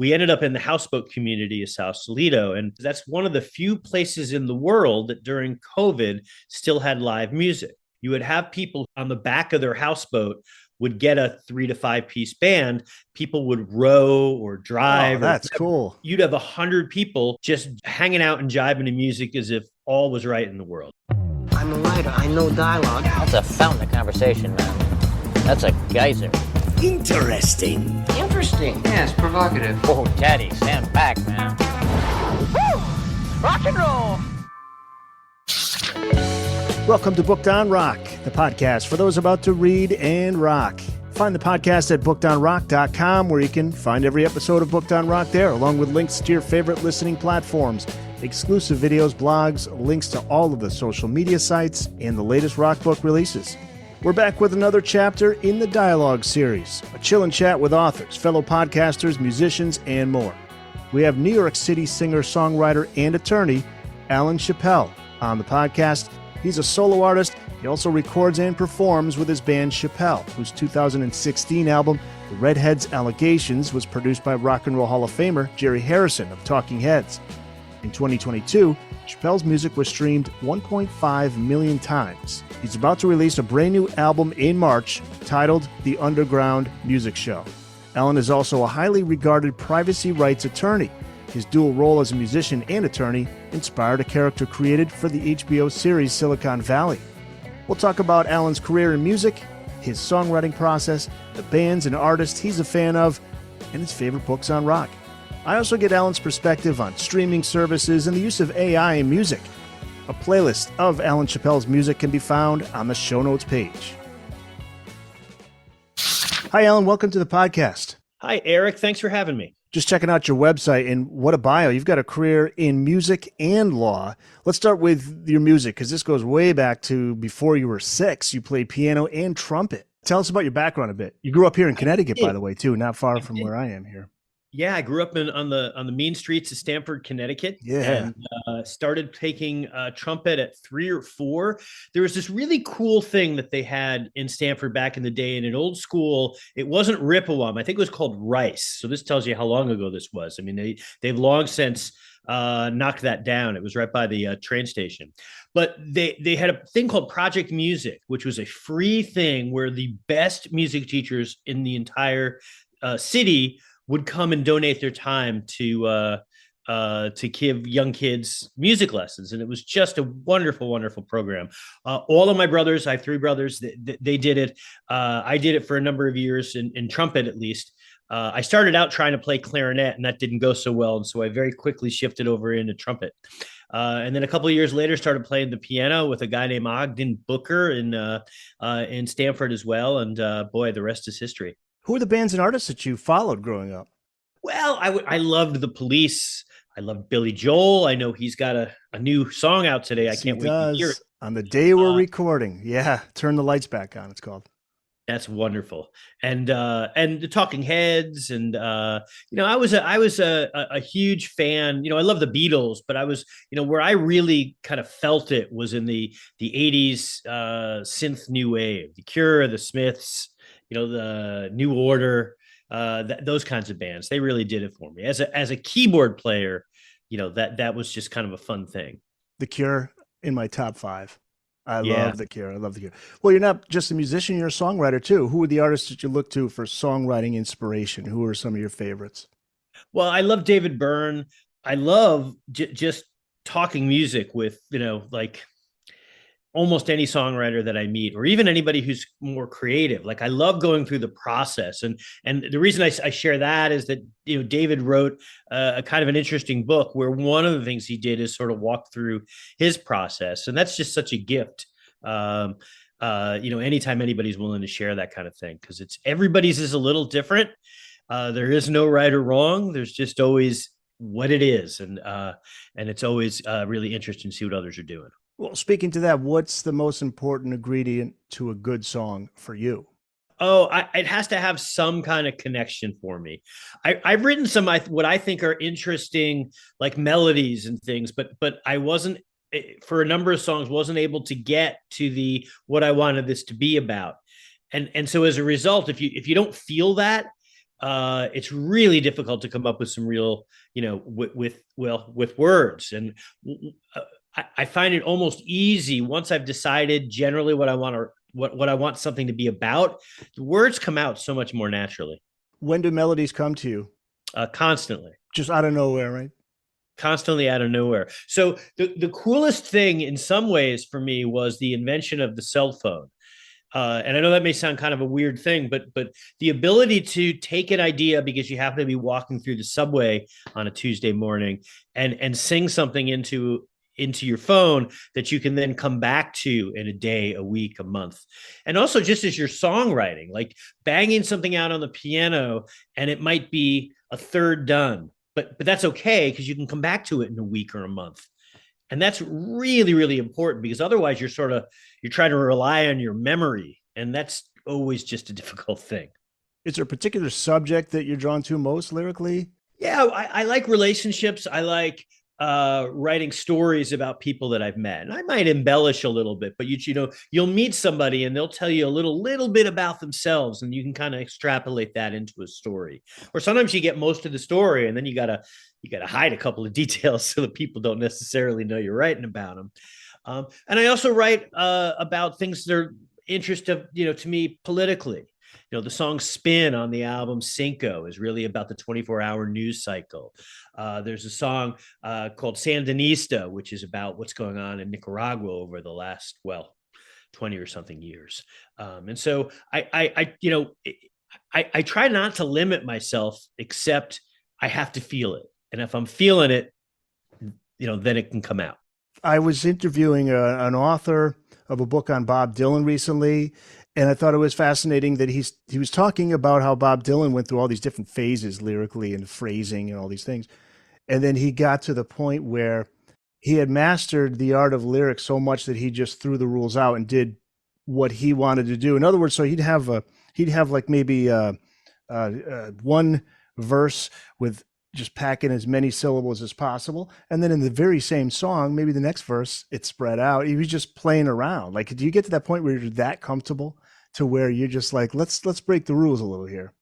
we ended up in the houseboat community of Sausalito. And that's one of the few places in the world that during COVID still had live music. You would have people on the back of their houseboat would get a 3 to 5 piece band. People would row or drive. Oh, that's cool. You'd have 100 people just hanging out and jiving to music as if all was right in the world. I'm a writer. I know dialogue. That's a fountain of conversation, man. That's a geyser. Interesting. Interesting. Yes, provocative. Oh, Daddy, stand back, man. Woo! Rock and roll! Welcome to Booked on Rock, the podcast for those about to read and rock. Find the podcast at bookedonrock.com, where you can find every episode of Booked on Rock there, along with links to your favorite listening platforms, exclusive videos, blogs, links to all of the social media sites, and the latest rock book releases. We're back with another chapter in the Dialogue series, a chill and chat with authors, fellow podcasters, musicians, and more. We have New York City singer, songwriter, and attorney Alan Chapell on the podcast. He's a solo artist. He also records and performs with his band Chapell, whose 2016 album, The Redhead's Allegations, was produced by Rock and Roll Hall of Famer Jerry Harrison of Talking Heads. In 2022, Chapell's music was streamed 1.5 million times. He's about to release a brand new album in March titled The Underground Music Show. Alan is also a highly regarded privacy rights attorney. His dual role as a musician and attorney inspired a character created for the HBO series Silicon Valley. We'll talk about Alan's career in music, his songwriting process, the bands and artists he's a fan of, and his favorite books on rock. I also get Alan's perspective on streaming services and the use of AI in music. A playlist of Alan Chapell's music can be found on the show notes page. Hi, Alan. Welcome to the podcast. Hi, Eric. Thanks for having me. Just checking out your website, and what a bio. You've got a career in music and law. Let's start with your music, because this goes way back to before you were 6. You played piano and trumpet. Tell us about your background a bit. You grew up here in Connecticut, by the way, too, not far from where I am here. Yeah, I grew up on the mean streets of Stamford, Connecticut. Yeah. And started taking trumpet at 3 or 4. There was this really cool thing that they had in Stamford back in the day in an old school. It wasn't Rippewam. I think it was called Rice. So this tells you how long ago this was. I mean, they've long since knocked that down. It was right by the train station. But they had a thing called Project Music, which was a free thing where the best music teachers in the entire city would come and donate their time to give young kids music lessons. And it was just a wonderful, wonderful program. All of my brothers, I have 3 brothers, they did it. I did it for a number of years in trumpet, at least. I started out trying to play clarinet, and that didn't go so well. And so I very quickly shifted over into trumpet. And then a couple of years later, started playing the piano with a guy named Ogden Booker in Stamford as well. And boy, the rest is history. Who are the bands and artists that you followed growing up? Well, I loved the Police. I loved Billy Joel. I know he's got a new song out today. I can't wait to hear it. On the day we're recording. Yeah. Turn the Lights Back On, it's called. That's wonderful. And the Talking Heads. And, I was a huge fan. I love the Beatles, but I was, where I really kind of felt it was in the 80s synth new wave, The Cure, The Smiths, the New Order, those kinds of bands. They really did it for me. As a keyboard player, that was just kind of a fun thing. The Cure in my top 5. I love The Cure. Well, you're not just a musician, you're a songwriter too. Who are the artists that you look to for songwriting inspiration? Who are some of your favorites? Well, I love David Byrne. I love just talking music with, like almost any songwriter that I meet, or even anybody who's more creative. Like I love going through the process. And the reason I share that is that, David wrote a kind of an interesting book where one of the things he did is sort of walk through his process. And that's just such a gift. Anytime anybody's willing to share that kind of thing, because everybody's is a little different. There is no right or wrong. There's just always what it is. And it's always really interesting to see what others are doing. Well, speaking to that, what's the most important ingredient to a good song for you? Oh, it has to have some kind of connection for me. I've written some what I think are interesting, like melodies and things, but I wasn't, for a number of songs, wasn't able to get to what I wanted this to be about. And so as a result, if you don't feel that, it's really difficult to come up with some real, with words. And I find it almost easy once I've decided generally what I want to what I want something to be about. The words come out so much more naturally. When do melodies come to you? Constantly. Just out of nowhere, right? Constantly out of nowhere. So the coolest thing in some ways for me was the invention of the cell phone. And I know that may sound kind of a weird thing, but the ability to take an idea because you happen to be walking through the subway on a Tuesday morning and sing something into your phone that you can then come back to in a day, a week, a month. And also just as your songwriting, like banging something out on the piano and it might be a third done, but that's okay because you can come back to it in a week or a month. And that's really, really important because otherwise you're trying to rely on your memory. And that's always just a difficult thing. Is there a particular subject that you're drawn to most lyrically? Yeah, I like relationships. I like writing stories about people that I've met. And I might embellish a little bit, but you'll meet somebody and they'll tell you a little bit about themselves and you can kind of extrapolate that into a story. Or sometimes you get most of the story and then you gotta hide a couple of details so that people don't necessarily know you're writing about them. And I also write about things that are interesting, to me politically. The song Spin on the album Cinco is really about the 24-hour news cycle. There's a song called Sandinista, which is about what's going on in Nicaragua over the last, 20 or something years. And so I try not to limit myself, except I have to feel it. And if I'm feeling it, then it can come out. I was interviewing an author of a book on Bob Dylan recently, and I thought it was fascinating that he was talking about how Bob Dylan went through all these different phases lyrically and phrasing and all these things. And then he got to the point where he had mastered the art of lyrics so much that he just threw the rules out and did what he wanted to do. In other words, so he'd have like maybe one verse with just packing as many syllables as possible. And then in the very same song, maybe the next verse, it's spread out. He was just playing around. Like, do you get to that point where you're that comfortable to where you're just like, let's break the rules a little here?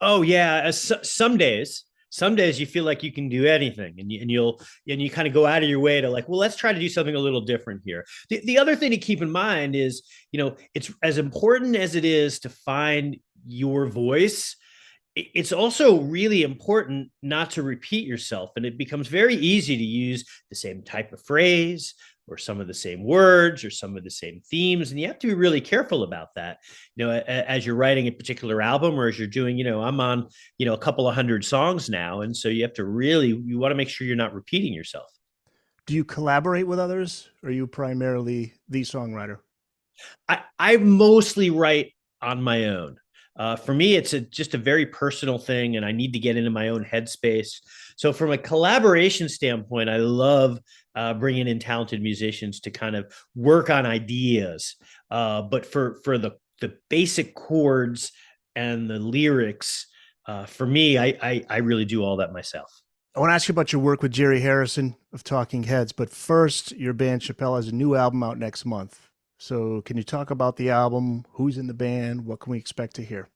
Oh yeah. Some days you feel like you can do anything and you kind of go out of your way to like, well, let's try to do something a little different here. The other thing to keep in mind is, it's as important as it is to find your voice. It's also really important not to repeat yourself. And it becomes very easy to use the same type of phrase or some of the same words or some of the same themes. And you have to be really careful about that, as you're writing a particular album or as you're doing, I'm on, a couple of hundred songs now. And so you want to make sure you're not repeating yourself. Do you collaborate with others or are you primarily the songwriter? I mostly write on my own. For me, it's just a very personal thing, and I need to get into my own headspace. So from a collaboration standpoint, I love bringing in talented musicians to kind of work on ideas. But for the basic chords and the lyrics, for me, I really do all that myself. I want to ask you about your work with Jerry Harrison of Talking Heads, but first, your band Chapell has a new album out next month. So can you talk about the album? Who's in the band? What can we expect to hear?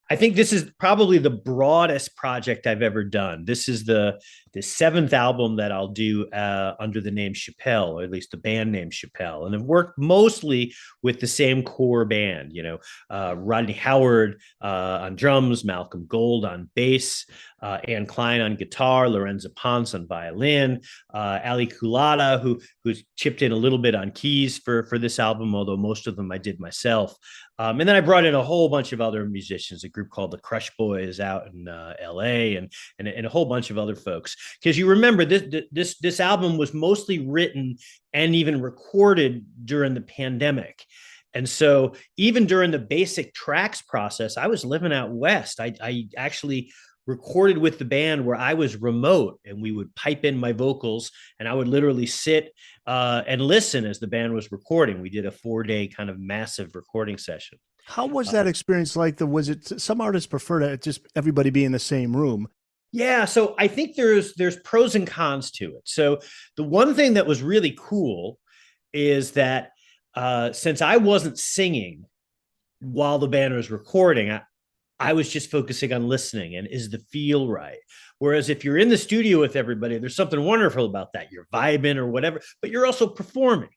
I think this is probably the broadest project I've ever done. This is the seventh album that I'll do under the name Chapell, or at least the band name Chapell. And I've worked mostly with the same core band, Rodney Howard on drums, Malcolm Gold on bass, Ann Klein on guitar, Lorenzo Ponce on violin, Ali Kulata, who's chipped in a little bit on keys for this album, although most of them I did myself. And then I brought in a whole bunch of other musicians, a group called the Crush Boys out in LA and a whole bunch of other folks. Because you remember this album was mostly written and even recorded during the pandemic. And so even during the basic tracks process, I was living out west. I actually recorded with the band where I was remote, and we would pipe in my vocals and I would literally sit and listen as the band was recording. We did a 4-day kind of massive recording session. How was that experience like? Was it, some artists prefer to just everybody be in the same room? Yeah, so I think there's pros and cons to it. So the one thing that was really cool is that since I wasn't singing while the band was recording, I was just focusing on listening and is the feel right. Whereas if you're in the studio with everybody, there's something wonderful about that. You're vibing or whatever, but you're also performing.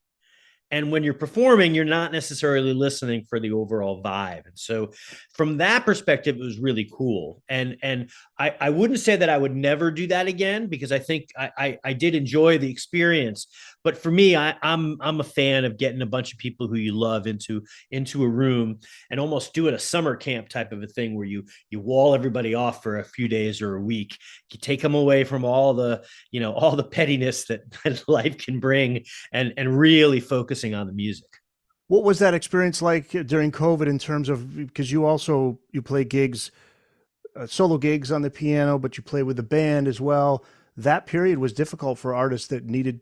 And when you're performing, you're not necessarily listening for the overall vibe. And so from that perspective, it was really cool. And I wouldn't say that I would never do that again, because I think I did enjoy the experience. But for me, I'm a fan of getting a bunch of people who you love into a room and almost doing a summer camp type of a thing where you wall everybody off for a few days or a week. You take them away from all the pettiness that life can bring, and really focusing on the music. What was that experience like during COVID in terms of, because you play gigs, solo gigs on the piano, but you play with the band as well. That period was difficult for artists that needed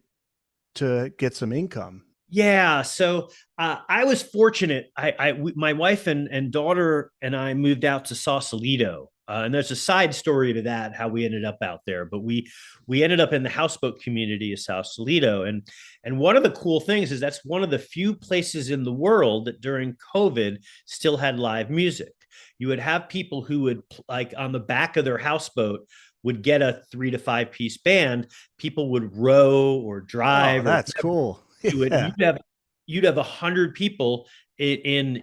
to get some income. Yeah, so I was fortunate. My wife and daughter and I moved out to Sausalito, and there's a side story to that, how we ended up out there. But we ended up in the houseboat community of Sausalito, and one of the cool things is that's one of the few places in the world that during COVID still had live music. You would have people who would, like, on the back of their houseboat, would get a 3 to 5 piece band. People would row or drive. Oh, that's cool. Yeah. You'd have 100 people in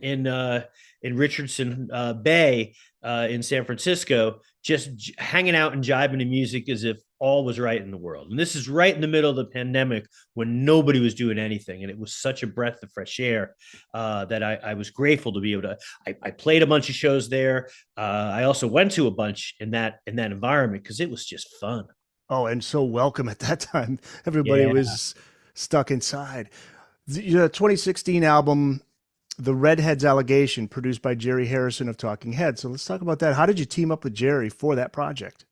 Richardson Bay in San Francisco, just hanging out and jiving to music as if all was right in the world. And this is right in the middle of the pandemic when nobody was doing anything. And it was such a breath of fresh air that I was grateful to be able to. I played a bunch of shows there. I also went to a bunch in that environment because it was just fun. Oh, and so welcome at that time. Everybody was stuck inside. The 2016 album, The Redhead's Allegation, produced by Jerry Harrison of Talking Heads. So let's talk about that. How did you team up with Jerry for that project?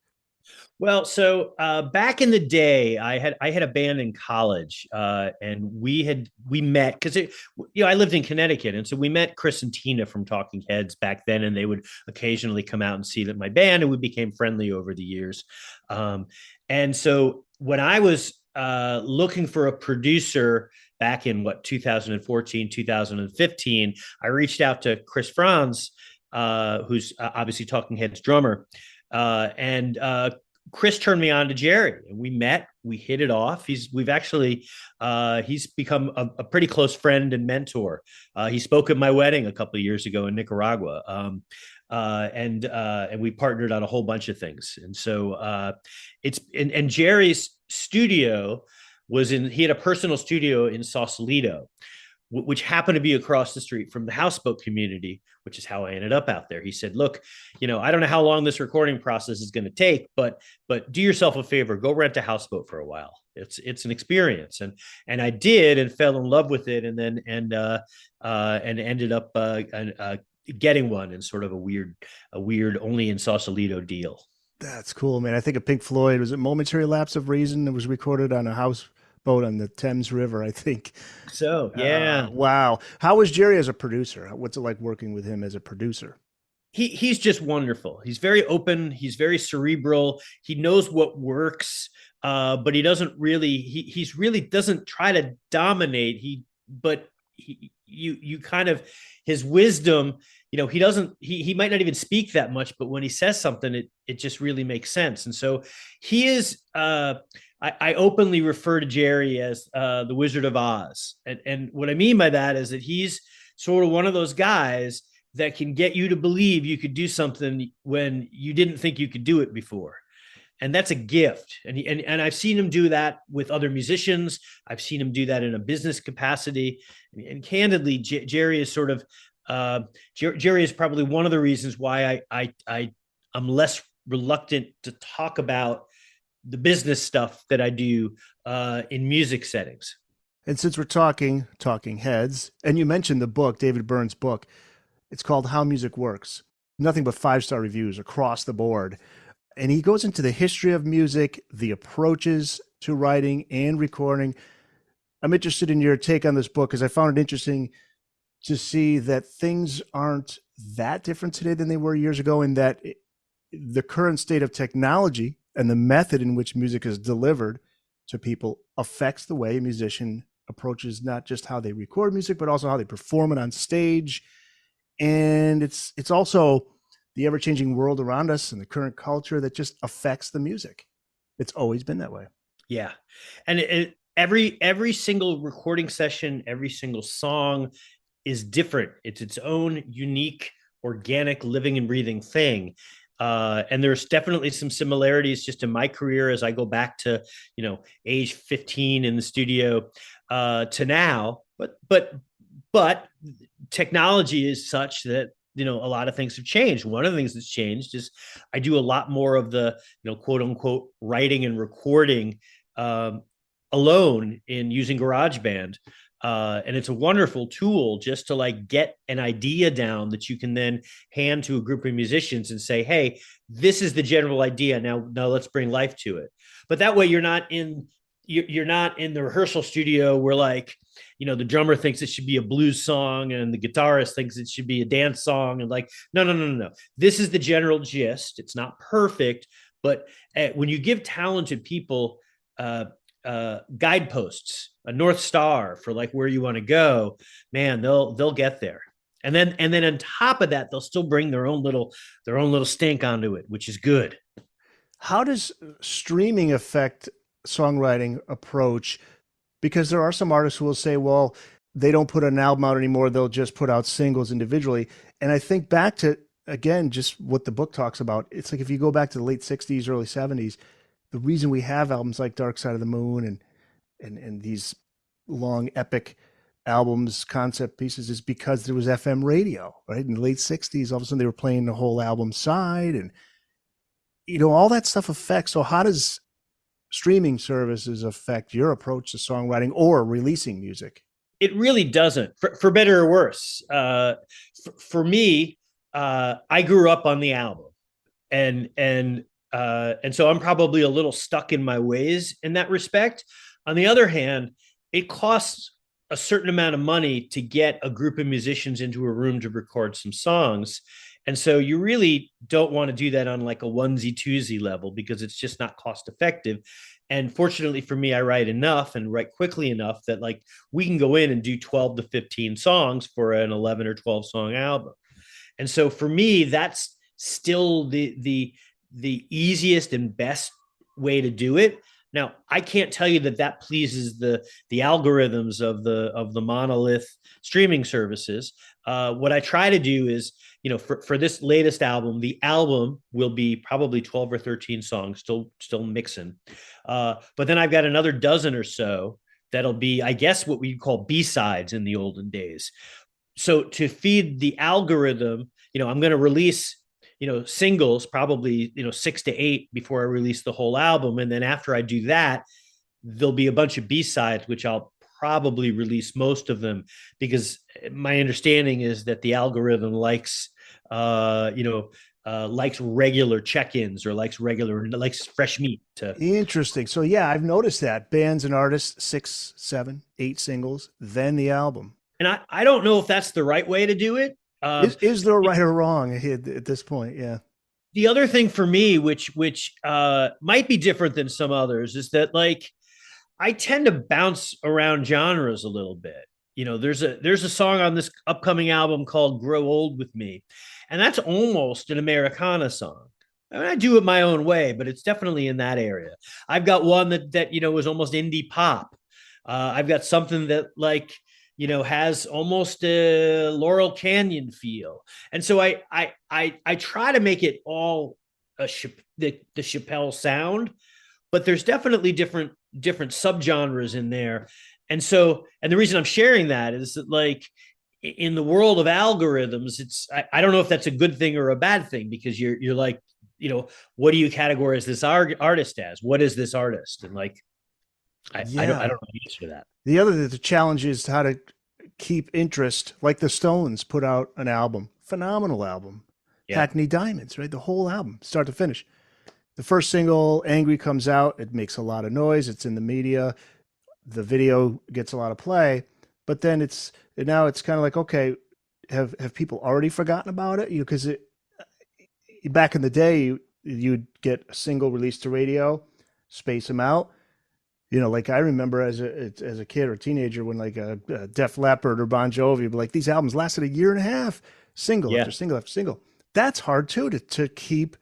Well, so back in the day, I had a band in college, and we met because I lived in Connecticut, and so we met Chris and Tina from Talking Heads back then, and they would occasionally come out and see that my band, and we became friendly over the years. And so when I was looking for a producer back in 2014, 2015, I reached out to Chris Franz, who's obviously Talking Heads drummer, and Chris turned me on to Jerry, and we met. We hit it off. He's become a pretty close friend and mentor. He spoke at my wedding a couple of years ago in Nicaragua, and we partnered on a whole bunch of things. And so and Jerry's studio he had a personal studio in Sausalito, which happened to be across the street from the houseboat community, which is how I ended up out there. He said, look, I don't know how long this recording process is going to take, but do yourself a favor, go rent a houseboat for a while. It's an experience. And I did, and fell in love with it. And then, and ended up getting one in sort of a weird only in Sausalito deal. That's cool, man. I think of Pink Floyd. Was it Momentary Lapse of Reason? It was recorded on a houseboat on the Thames River, I think. So, yeah. Wow. How was Jerry as a producer? What's it like working with him as a producer? He's just wonderful. He's very open. He's very cerebral. He knows what works, but he doesn't really. He's really doesn't try to dominate. You kind of, his wisdom. He doesn't. He might not even speak that much, but when he says something, it just really makes sense. And so he is. I openly refer to Jerry as the Wizard of Oz, and what I mean by that is that he's sort of one of those guys that can get you to believe you could do something when you didn't think you could do it before. And that's a gift. And I've seen him do that with other musicians. I've seen him do that in a business capacity. And candidly, Jerry is sort of, Jerry is probably one of the reasons why I'm less reluctant to talk about the business stuff that I do in music settings. And since we're talking Heads, and you mentioned the book, David Byrne's book, it's called How Music Works. Nothing but 5-star reviews across the board. And he goes into the history of music, the approaches to writing and recording. I'm interested in your take on this book because I found it interesting to see that things aren't that different today than they were years ago, and that the current state of technology and the method in which music is delivered to people affects the way a musician approaches not just how they record music, but also how they perform it on stage. And it's also the ever-changing world around us and the current culture that just affects the music. It's always been that way. Yeah. And every single recording session, every single song is different. It's its own unique, organic, living and breathing thing. And there's definitely some similarities just in my career as I go back to, age 15 in the studio to now. But technology is such that, a lot of things have changed. One of the things that's changed is I do a lot more of the, quote unquote, writing and recording alone in using GarageBand. And it's a wonderful tool just to like get an idea down that you can then hand to a group of musicians and say, hey, this is the general idea. Now let's bring life to it. But that way you're not in the rehearsal studio where like, the drummer thinks it should be a blues song and the guitarist thinks it should be a dance song. And like, no. This is the general gist. It's not perfect, but when you give talented people guideposts, a North Star for like where you want to go, man, they'll get there. And then on top of that, they'll still bring their own little stink onto it, which is good. How does streaming affect songwriting approach? Because there are some artists who will say, well, they don't put an album out anymore. They'll just put out singles individually. And I think back to, again, just what the book talks about. It's like if you go back to the late 60s, early 70s, the reason we have albums like Dark Side of the Moon and these long epic albums, concept pieces, is because there was FM radio, right? In the late 60s, all of a sudden they were playing the whole album side and, all that stuff affects. So how does streaming services affect your approach to songwriting or releasing music? It really doesn't, for better or worse. For me, I grew up on the album and so I'm probably a little stuck in my ways in that respect. On the other hand, it costs a certain amount of money to get a group of musicians into a room to record some songs. And so you really don't want to do that on like a onesie twosie level because it's just not cost effective. And fortunately for me, I write enough and write quickly enough that like we can go in and do 12 to 15 songs for an 11 or 12 song album. And so for me, that's still the easiest and best way to do it. Now, I can't tell you that pleases the algorithms of the monolith streaming services. What I try to do is, for this latest album, the album will be probably 12 or 13 songs, still mixing. But then I've got another dozen or so that'll be, I guess, what we call B-sides in the olden days. So to feed the algorithm, I'm going to release singles, probably, 6 to 8 before I release the whole album. And then after I do that, there'll be a bunch of B-sides, which I'll probably release most of them because my understanding is that the algorithm likes, likes regular check-ins or likes fresh meat. Interesting. So yeah, I've noticed that bands and artists, 6, 7, 8 singles, then the album. And I don't know if that's the right way to do it. Is there a right or wrong at this point? Yeah. The other thing for me, which might be different than some others, is that like I tend to bounce around genres a little bit. There's a song on this upcoming album called "Grow Old with Me," and that's almost an Americana song. I mean, I do it my own way, but it's definitely in that area. I've got one that is almost indie pop. I've got something that like has almost a Laurel Canyon feel. And so I try to make it all the Chapell sound, but there's definitely different subgenres in there. And the reason I'm sharing that is that like in the world of algorithms, I don't know if that's a good thing or a bad thing because you're like, what do you categorize this artist as? What is this artist? And like, I don't know the answer to that. The challenge is how to keep interest. Like the Stones put out an album, phenomenal album, Hackney Diamonds, right? The whole album, start to finish. The first single, Angry, comes out. It makes a lot of noise. It's in the media. The video gets a lot of play. But then now it's kind of like, okay, have people already forgotten about it? Because back in the day, you'd get a single released to radio, space them out. Like I remember as a kid or teenager when like a Def Leppard or Bon Jovi, but like these albums lasted a year and a half, single after single after single. that's hard too, to keep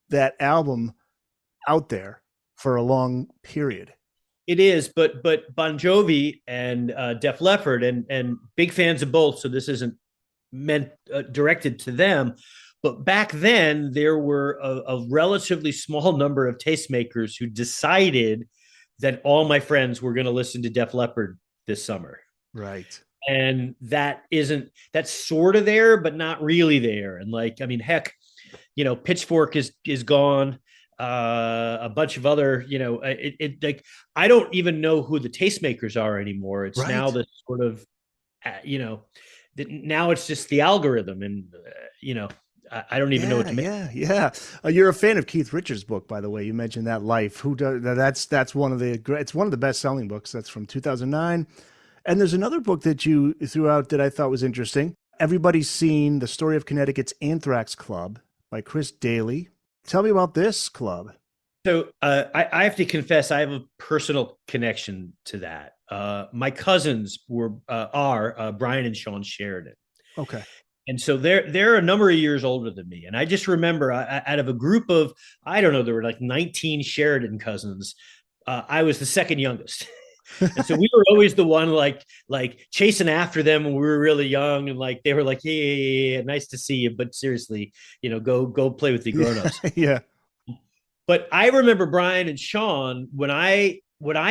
that album out there for a long period. It is, but Bon Jovi and Def Leppard and big fans of both. So this isn't meant directed to them. But back then, there were a relatively small number of tastemakers who decided that all my friends were going to listen to Def Leppard this summer. Right. And that's sort of there, but not really there. And like, I mean, heck, Pitchfork is gone. A bunch of other, like, I don't even know who the tastemakers are anymore. It's now this sort of, now it's just the algorithm, and I don't even know what to make. Yeah. You're a fan of Keith Richards' book, by the way. You mentioned that Life. Who does that's one of the it's one of the best selling books. That's from 2009. And there's another book that you threw out that I thought was interesting. Everybody's Seen the Story of Connecticut's Anthrax Club by Chris Daly. Tell me about this club. So I have to confess, I have a personal connection to that. My cousins are Brian and Sean Sheridan. Okay. And so they're a number of years older than me. And I just remember out of a group of, I don't know, there were like 19 Sheridan cousins. I was the second youngest. And so we were always the one like chasing after them when we were really young, and like they were like, yeah, nice to see you, but seriously, go play with the grown-ups. Yeah. But I remember Brian and Sean when I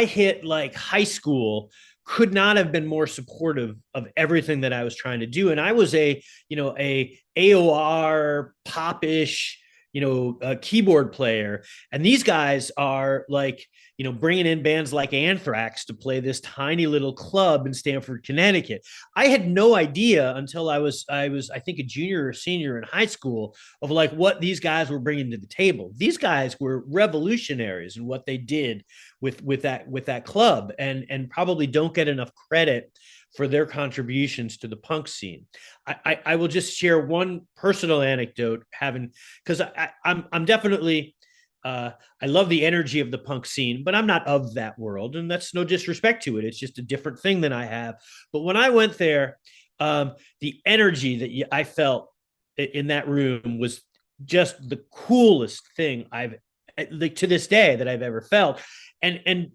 hit like high school, could not have been more supportive of everything that I was trying to do. And I was a AOR popish, a keyboard player. And these guys are like, bringing in bands like Anthrax to play this tiny little club in Stamford, Connecticut. I had no idea until I was, I think, a junior or senior in high school of like what these guys were bringing to the table. These guys were revolutionaries in what they did with that club, and probably don't get enough credit for their contributions to the punk scene. I will just share one personal anecdote, because I'm definitely, I love the energy of the punk scene, but I'm not of that world, and that's no disrespect to it. It's just a different thing than I have. But when I went there, the energy that I felt in that room was just the coolest thing I've, like, to this day, that I've ever felt. And in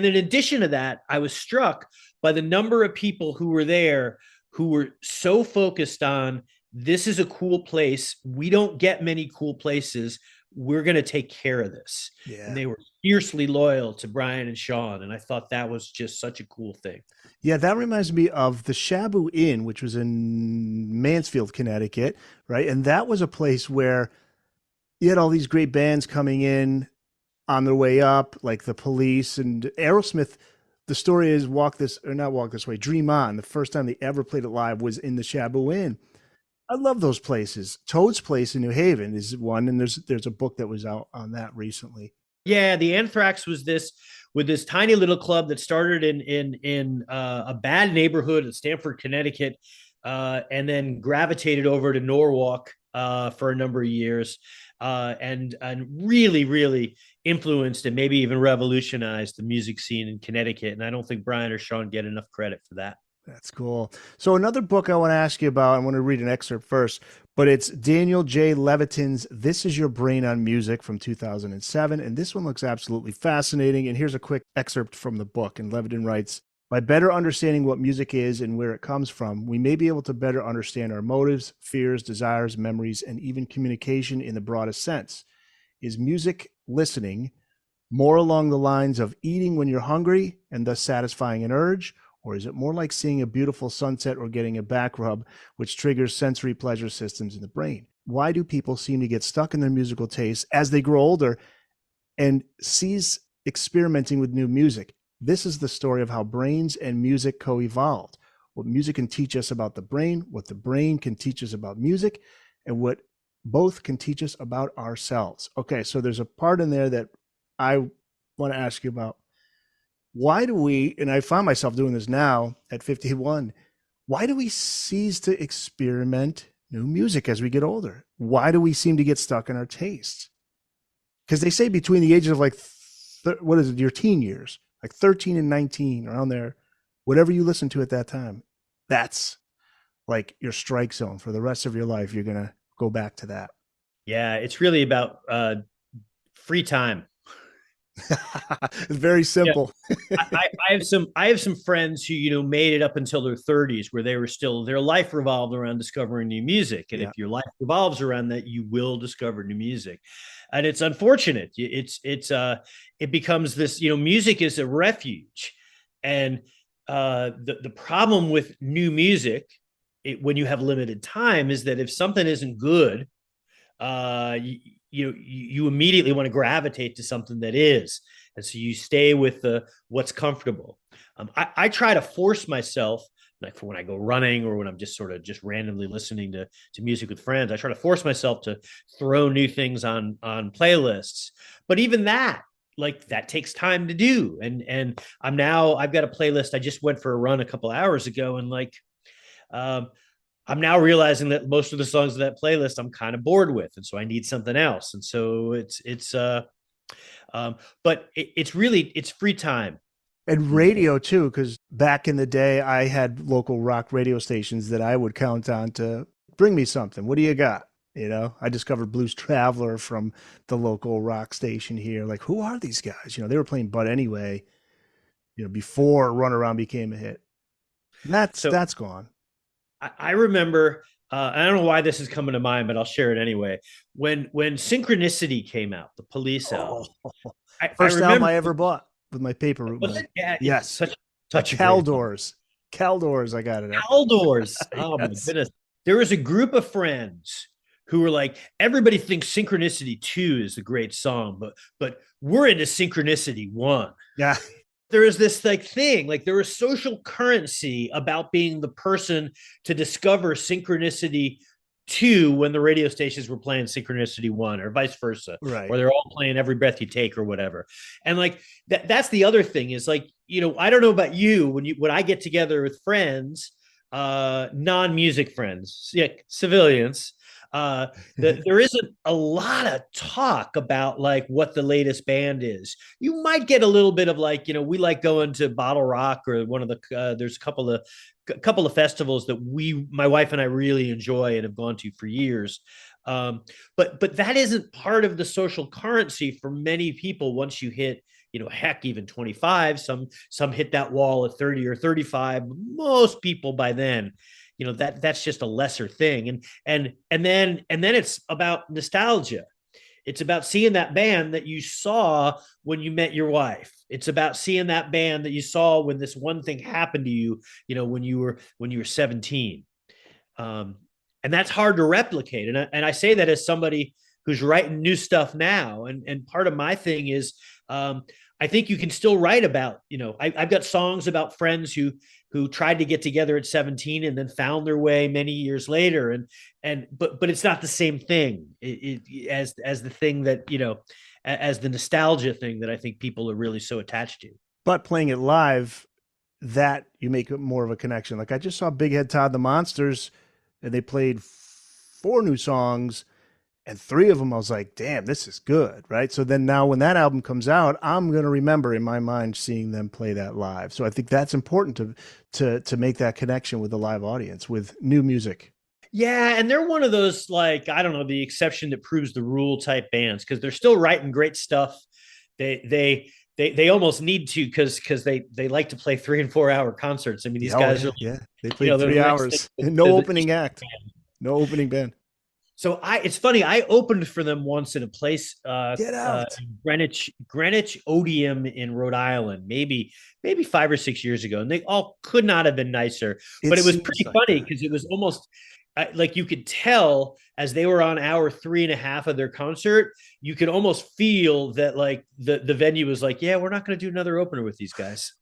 addition to that, I was struck by the number of people who were there who were so focused on, this is a cool place. We don't get many cool places. We're going to take care of this. Yeah. And they were fiercely loyal to Brian and Sean. And I thought that was just such a cool thing. Yeah, that reminds me of the Shabu Inn, which was in Mansfield, Connecticut, right? And that was a place where you had all these great bands coming in on their way up, like the Police and Aerosmith. The story is Dream On. The first time they ever played it live was in the Shabu Inn. I love those places. Toad's Place in New Haven is one, and there's a book that was out on that recently. Yeah, the Anthrax was this tiny little club that started in a bad neighborhood in Stamford, Connecticut, and then gravitated over to Norwalk for a number of years, and really, really influenced and maybe even revolutionized the music scene in Connecticut. And I don't think Brian or Sean get enough credit for that. That's cool. So another book I want to ask you about, I want to read an excerpt first, but it's Daniel J. Levitin's This Is Your Brain on Music from 2007. And this one looks absolutely fascinating. And here's a quick excerpt from the book. And Levitin writes, by better understanding what music is and where it comes from, we may be able to better understand our motives, fears, desires, memories, and even communication in the broadest sense. Is music listening more along the lines of eating when you're hungry and thus satisfying an urge? Or is it more like seeing a beautiful sunset or getting a back rub, which triggers sensory pleasure systems in the brain? Why do people seem to get stuck in their musical tastes as they grow older and cease experimenting with new music? This is the story of how brains and music co-evolved, what music can teach us about the brain, what the brain can teach us about music, and what both can teach us about ourselves. Okay, so there's a part in there that I want to ask you about. Why do we, and I find myself doing this now at 51, why do we cease to experiment new music as we get older? Why do we seem to get stuck in our tastes? Because they say between the ages of like, your teen years, like 13 and 19, around there, whatever you listen to at that time, that's like your strike zone for the rest of your life. You're going to go back to that. Yeah, it's really about free time. It's very simple. I have some friends who, you know, made it up until their 30s, where they were still, their life revolved around discovering new music. And if your life revolves around that, you will discover new music. And it's unfortunate. It becomes this, you know, music is a refuge. And the problem with new music, when you have limited time, is that if something isn't good, you immediately want to gravitate to something that is, and so you stay with what's comfortable. I try to force myself, like for when I go running or when I'm just sort of just randomly listening to music with friends. I try to force myself to throw new things on playlists, but even that, like, that takes time to do. And I've got a playlist. I just went for a run a couple hours ago, and like, I'm now realizing that most of the songs of that playlist I'm kind of bored with, and so I need something else. And so it's really free time. And radio too, because back in the day, I had local rock radio stations that I would count on to bring me something. What do you got? You know, I discovered Blues Traveler from the local rock station here. Like, who are these guys? You know, they were playing But Anyway, you know, before Runaround became a hit. And that's gone. I remember, I don't know why this is coming to mind, but I'll share it anyway. When Synchronicity came out, the Police album, First album I ever bought with my paper route money. Yeah, yes, such Caldors. Caldors, I got it. Caldors. Oh my goodness! There was a group of friends who were like, everybody thinks Synchronicity 2 is a great song, but we're into Synchronicity 1. Yeah. There is this like thing, like there was social currency about being the person to discover Synchronicity 2 when the radio stations were playing Synchronicity 1, or vice versa, right? Or they're all playing Every Breath You Take or whatever. And like that's the other thing is, like, you know, I don't know about you, when I get together with friends, non-music friends, civilians, there isn't a lot of talk about like what the latest band is. You might get a little bit of like, you know, we like going to Bottle Rock or one of the there's a couple of festivals that my wife and I really enjoy and have gone to for years. But that isn't part of the social currency for many people. Once you hit, you know, heck, even 25, some hit that wall at 30 or 35. Most people by then, you know, that's just a lesser thing. And then it's about nostalgia. It's about seeing that band that you saw when you met your wife. It's about seeing that band that you saw when this one thing happened to you, you know, when you were 17. And that's hard to replicate. And I say that as somebody who's writing new stuff now. And part of my thing is, I think you can still write about, you know, I've got songs about friends who tried to get together at 17 and then found their way many years later. But it's not the same thing as the thing that, you know, as the nostalgia thing that I think people are really so attached to. But playing it live, that you make more of a connection. Like I just saw Big Head Todd the Monsters, and they played 4 new songs, and 3 of them I was like, damn, this is good, right? So then now when that album comes out, I'm going to remember in my mind seeing them play that live. So I think that's important to make that connection with the live audience with new music. Yeah, and they're one of those, like, I don't know, the exception that proves the rule type bands, because they're still writing great stuff. They almost need to, because they like to play 3 and 4 hour concerts. I mean, these guys are, they play 3 hours, no opening act, no opening band. So it's funny. I opened for them once in a place, Greenwich Odeum in Rhode Island, maybe 5 or 6 years ago, and they all could not have been nicer. But it was pretty funny because it was almost like you could tell as they were on hour 3.5 of their concert, you could almost feel that like the venue was like, yeah, we're not going to do another opener with these guys.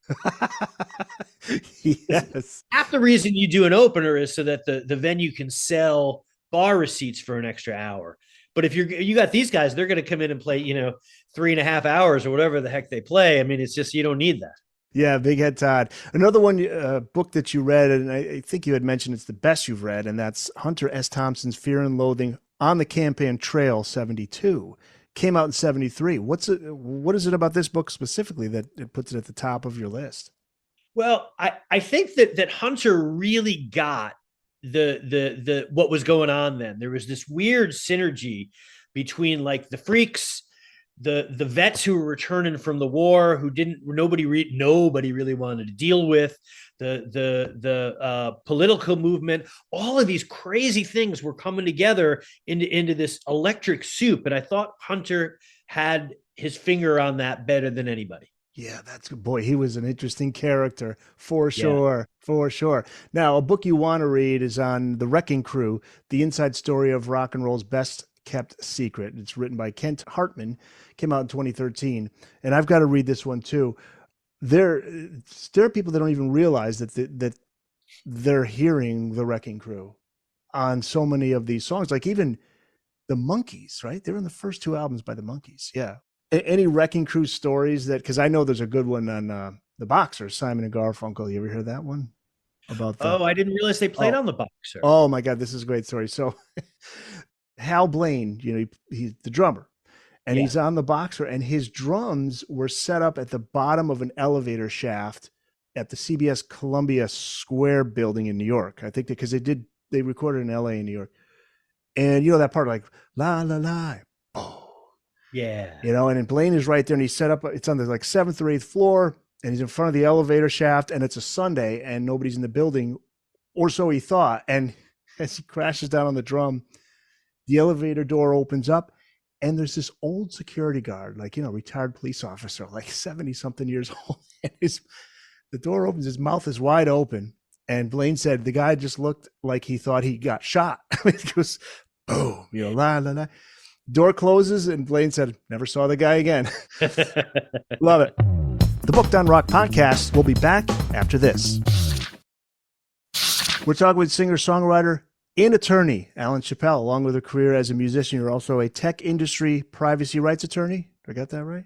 Yes. Half the reason you do an opener is so that the venue can sell bar receipts for an extra hour. But if you got these guys, they're going to come in and play, you know, 3.5 hours or whatever the heck they play. I mean, it's just, you don't need that. Yeah. Big Head Todd. Another one, book that you read, and I think you had mentioned it's the best you've read, and that's Hunter S. Thompson's Fear and Loathing on the Campaign Trail 72. Came out in 73. What is it about this book specifically that it puts it at the top of your list? Well, I think that Hunter really got the what was going on then. There was this weird synergy between like the freaks, the vets who were returning from the war, who nobody really wanted to deal with, the political movement. All of these crazy things were coming together into this electric soup, and I thought Hunter had his finger on that better than anybody. Yeah, that's good. Boy, he was an interesting character for sure. For sure. Now, a book you want to read is on The Wrecking Crew, the inside story of rock and roll's best kept secret. It's written by Kent Hartman, came out in 2013. And I've got to read this one too. There are people that don't even realize that they're hearing The Wrecking Crew on so many of these songs, like even the Monkees, right? They're in the first two albums by the Monkees. Yeah. Any Wrecking Crew stories that, because I know there's a good one on the Boxers, Simon and Garfunkel. You ever hear that one? About I didn't realize they played on the Boxer. Oh my God, this is a great story. So Hal Blaine, he's the drummer, and he's on the Boxer, and his drums were set up at the bottom of an elevator shaft at the CBS Columbia Square building in New York. I think because they recorded in LA and New York. And that part like la la la. Oh. Yeah. And then Blaine is right there, and he's set up, it's on the like 7th or 8th floor, and he's in front of the elevator shaft, and it's a Sunday and nobody's in the building, or so he thought. And as he crashes down on the drum, the elevator door opens up, and there's this old security guard, like, retired police officer, like 70 something years old. And the door opens, his mouth is wide open. And Blaine said the guy just looked like he thought he got shot. It goes, boom, la, la, la. Door closes, and Blaine said, never saw the guy again. Love it. The Booked on Rock podcast will be back after this. We're talking with singer-songwriter and attorney Alan Chapell. Along with a career as a musician, you're also a tech industry privacy rights attorney. Did I get that right?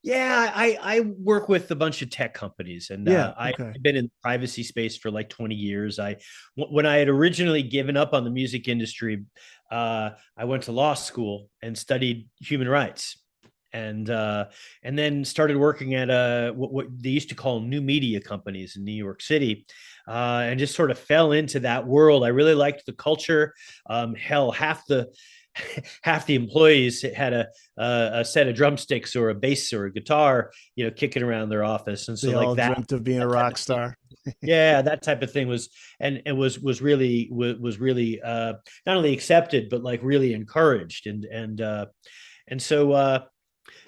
Yeah, I work with a bunch of tech companies, and I've been in the privacy space for like 20 years. When I had originally given up on the music industry, I went to law school and studied human rights, and then started working at what they used to call new media companies in New York City, and just sort of fell into that world. I really liked the culture. Hell, half the employees had a set of drumsticks or a bass or a guitar, kicking around their office. And so they like all that dreamt of being a rock star. Yeah, that type of thing was really not only accepted, but like really encouraged. And so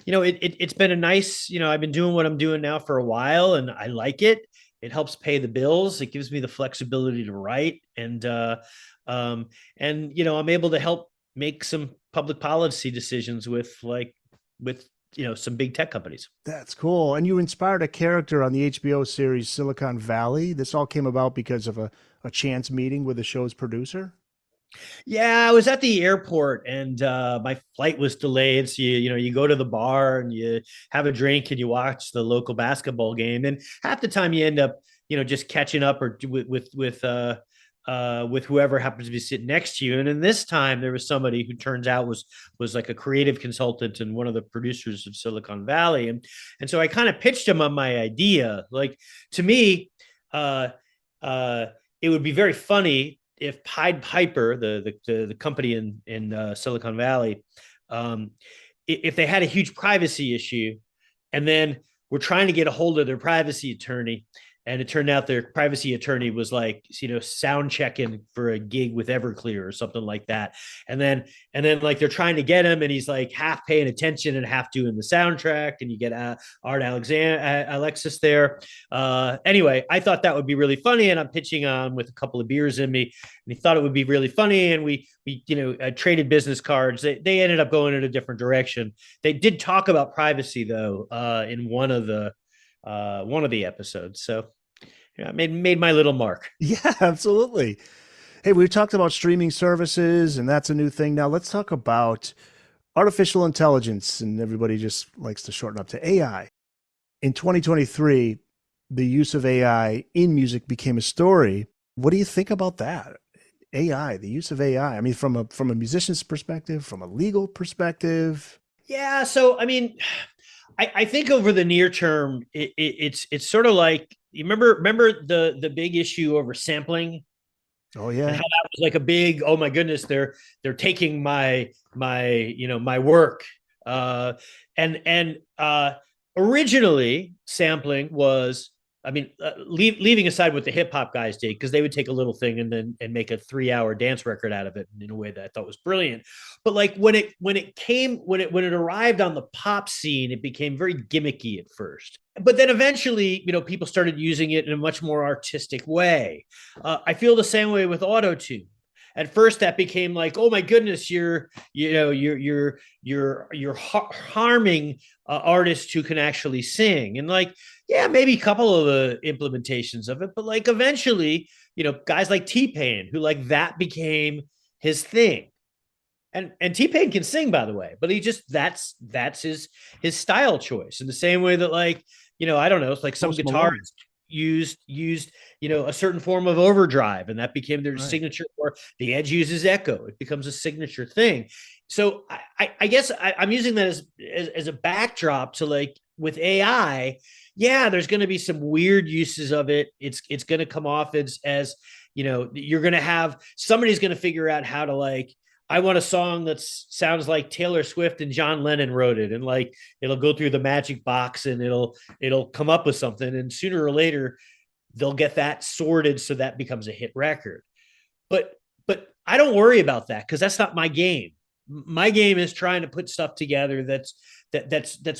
it's been a nice, I've been doing what I'm doing now for a while, and I like it. It helps pay the bills. It gives me the flexibility to write, and I'm able to help make some public policy decisions with some big tech companies. That's cool. And you inspired a character on the HBO series Silicon Valley. This all came about because of a chance meeting with the show's producer. Yeah, I was at the airport, and my flight was delayed. So you go to the bar and you have a drink and you watch the local basketball game. And half the time you end up, just catching up or with whoever happens to be sitting next to you. And in this time, there was somebody who turns out was like a creative consultant and one of the producers of Silicon Valley. And so I kind of pitched him on my idea. Like, to me, it would be very funny if Pied Piper, the company in Silicon Valley, if they had a huge privacy issue, and then we're trying to get a hold of their privacy attorney, and it turned out their privacy attorney was like, sound checking for a gig with Everclear or something like that. And then like they're trying to get him, and he's like half paying attention and half doing the soundtrack. And you get Art Alexis there. Anyway, I thought that would be really funny, and I'm pitching on with a couple of beers in me, and he thought it would be really funny. And we traded business cards. They ended up going in a different direction. They did talk about privacy though, in one of the episodes. So I made my little mark. Yeah, absolutely. Hey, we talked about streaming services, and that's a new thing. Now let's talk about artificial intelligence, and everybody just likes to shorten up to AI. In 2023, the use of AI in music became a story. What do you think about that? AI, the use of AI. I mean, from a musician's perspective, from a legal perspective. Yeah. So, I mean, I think over the near term, it's sort of like, you remember the big issue over sampling? Oh and yeah. how that was like a big, oh my goodness, they're taking my work. Uh, and originally sampling was, I mean, leaving aside what the hip hop guys did, because they would take a little thing and make a 3 hour dance record out of it in a way that I thought was brilliant. But like when it arrived on the pop scene, it became very gimmicky at first. But then eventually, people started using it in a much more artistic way. I feel the same way with auto tune. At first, that became like, oh my goodness, you're harming artists who can actually sing, and like, yeah, maybe a couple of the implementations of it, but like eventually, guys like T-Pain, who like that became his thing. And T-Pain can sing, by the way, but he just that's his style choice. In the same way that, like, I don't know, it's like some guitarists used a certain form of overdrive, and that became their signature. Or the Edge uses echo; it becomes a signature thing. So I guess I'm using that as a backdrop to, like, with AI. Yeah, there's going to be some weird uses of it. It's going to come off as you're going to have somebody's going to figure out how to, like, I want a song that sounds like Taylor Swift and John Lennon wrote it, and like it'll go through the magic box and it'll come up with something, and sooner or later they'll get that sorted so that becomes a hit record. But I don't worry about that, because that's not my game. My game is trying to put stuff together that's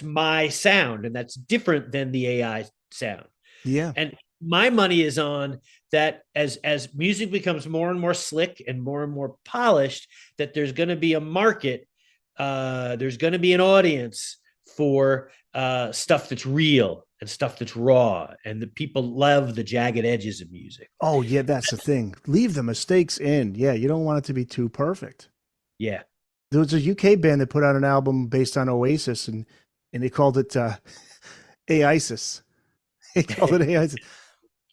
my sound, and that's different than the AI sound. Yeah. And my money is on that as music becomes more and more slick and more polished, that there's going to be a market, there's going to be an audience for stuff that's real and stuff that's raw, and the people love the jagged edges of music. Oh yeah, that's the thing. Leave the mistakes in. Yeah, you don't want it to be too perfect. Yeah. There was a UK band that put out an album based on Oasis, and they called it AISIS. They called it AISIS.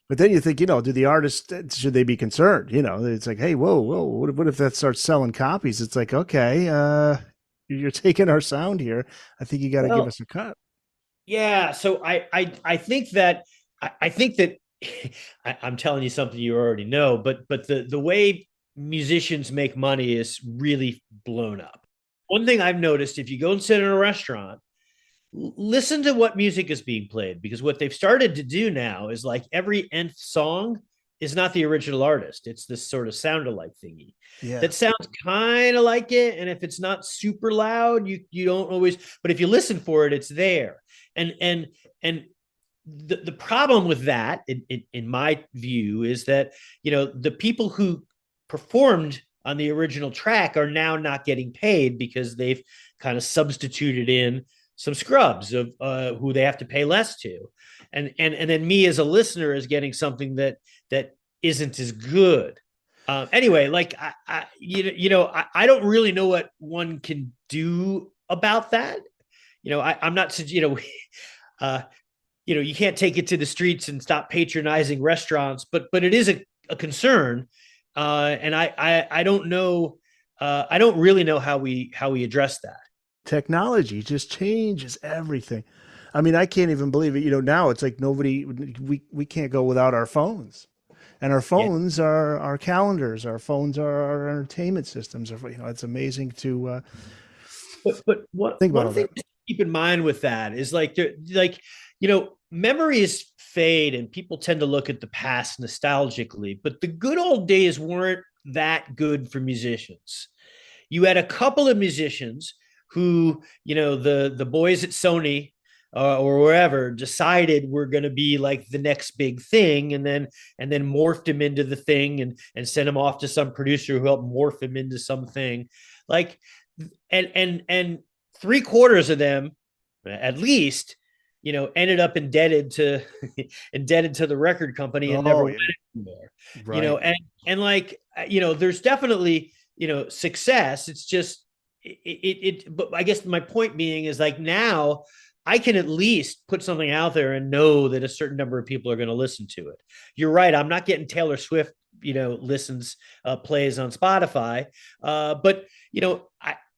But then you think, do the artists, should they be concerned? It's like, hey, whoa, what if that starts selling copies? It's like, okay, you're taking our sound here. I think you got to give us a cut. Yeah. So I think that I'm telling you something you already know, but the way musicians make money is really blown up. One thing I've noticed, if you go and sit in a restaurant, listen to what music is being played, because what they've started to do now is, like, every nth song is not the original artist. It's this sort of sound-alike thingy that sounds kind of like it. And if it's not super loud, you don't always, but if you listen for it, it's there. And the problem with that, in my view, is that, the people who performed on the original track are now not getting paid, because they've kind of substituted in some scrubs of who they have to pay less to, and then me as a listener is getting something that isn't as good. Anyway, like, I don't really know what one can do about that. I'm not, you can't take it to the streets and stop patronizing restaurants, but it is a concern, and I don't know. I don't really know how we address that. Technology just changes everything. I mean, I can't even believe it. Now it's like we can't go without our phones, and our phones are our calendars. Our phones are our entertainment systems. It's amazing to but one thing to keep in mind with that is, like, memories fade and people tend to look at the past nostalgically, but the good old days weren't that good for musicians. You had a couple of musicians who, the boys at Sony or wherever decided we're going to be like the next big thing, and then morphed him into the thing, and sent him off to some producer who helped morph him into something. Like, and 3/4 of them, at least, ended up indebted to the record company and never went anywhere. Right. And like, there's definitely, success. It's just, but I guess my point being is, like, now I can at least put something out there and know that a certain number of people are going to listen to it. You're right. I'm not getting Taylor Swift, listens, plays on Spotify. But,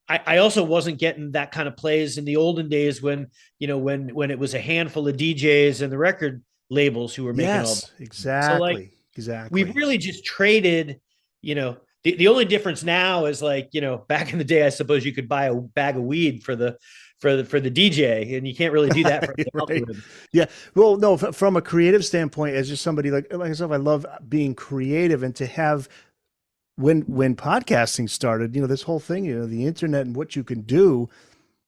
I also wasn't getting that kind of plays in the olden days when it was a handful of DJs and the record labels who were making all. Exactly. So, like, exactly. We've really just traded The only difference now is like, back in the day, I suppose you could buy a bag of weed for the DJ, and you can't really do that for the Right. algorithm. Yeah. Well, no, from a creative standpoint, as just somebody like myself, I love being creative, and to have when podcasting started, this whole thing, the internet and what you can do,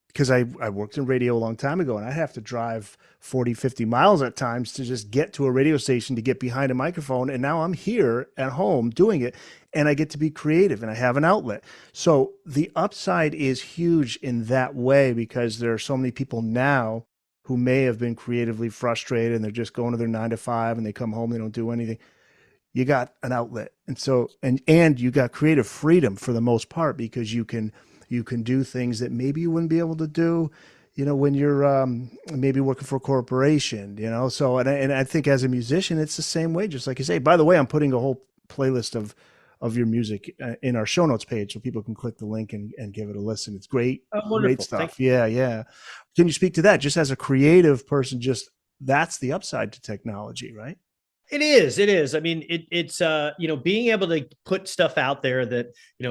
because I worked in radio a long time ago, and I have to drive 40, 50 miles at times to just get to a radio station to get behind a microphone. And now I'm here at home doing it, and I get to be creative, and I have an outlet. So the upside is huge in that way, because there are so many people now who may have been creatively frustrated, and they're just going to their 9 to 5, and they come home, they don't do anything. You got an outlet. And so, and you got creative freedom for the most part, because you can do things that maybe you wouldn't be able to do, when you're maybe working for a corporation, So, and I think as a musician, it's the same way. Just like you say, by the way, I'm putting a whole playlist of your music in our show notes page, so people can click the link and give it a listen. It's great, great stuff. Yeah. Can you speak to that? Just as a creative person, just that's the upside to technology, right? It is. I mean, it's being able to put stuff out there that,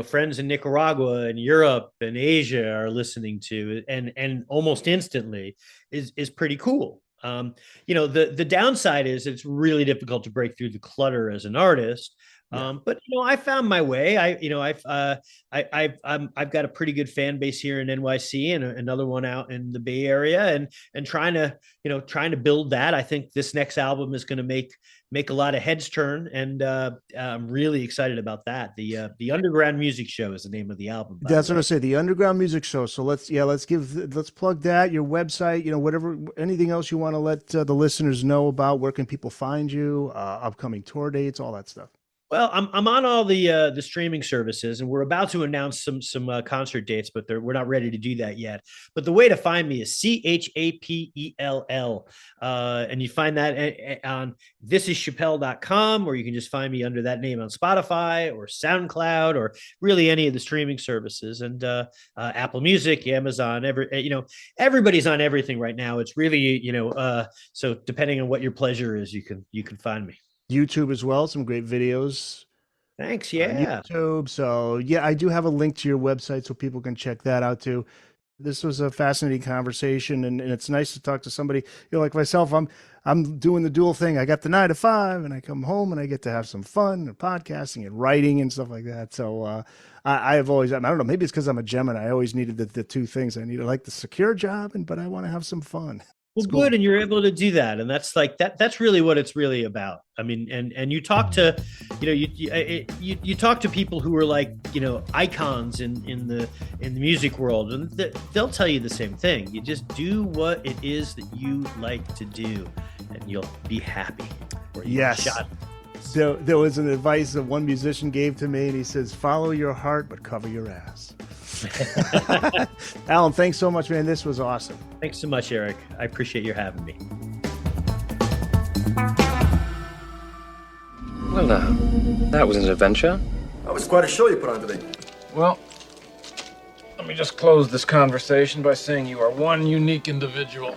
friends in Nicaragua and Europe and Asia are listening to, and almost instantly is pretty cool. The downside is it's really difficult to break through the clutter as an artist. But I found my way. I've got a pretty good fan base here in NYC, and another one out in the Bay Area, and trying to build that. I think this next album is going to make a lot of heads turn, and I'm really excited about that. The Underground Music Show is the name of the album. That's what I say, the Underground Music Show. So let's plug that, your website, whatever, anything else you want to let the listeners know about. Where can people find you? Upcoming tour dates, all that stuff. Well, I'm on all the streaming services, and we're about to announce some concert dates, but we're not ready to do that yet. But the way to find me is CHAPELL, and you find that on thisischappell.com, or you can just find me under that name on Spotify or SoundCloud, or really any of the streaming services, and Apple Music, Amazon, everybody's on everything right now. It's really so depending on what your pleasure is, you can find me. YouTube as well, some great videos. Thanks. Yeah. YouTube. So yeah, I do have a link to your website so people can check that out too. This was a fascinating conversation, and it's nice to talk to somebody, like myself. I'm doing the dual thing. I got the 9 to 5, and I come home and I get to have some fun and podcasting and writing and stuff like that. So I have always, I don't know, maybe it's because I'm a Gemini. I always needed the two things. I needed like the secure job, but I want to have some fun. Well, cool. Good. And you're able to do that. And that's like that's really what it's really about. I mean, and you talk to, you talk to people who are like, icons in the music world, and they'll tell you the same thing. You just do what it is that you like to do, and you'll be happy. Yes. There was an advice that one musician gave to me, and he says, follow your heart, but cover your ass. Alan, thanks so much, man. This was awesome. Thanks so much, Eric. I appreciate your having me. Well, now, that was an adventure. That was quite a show you put on today. Well, let me just close this conversation by saying you are one unique individual.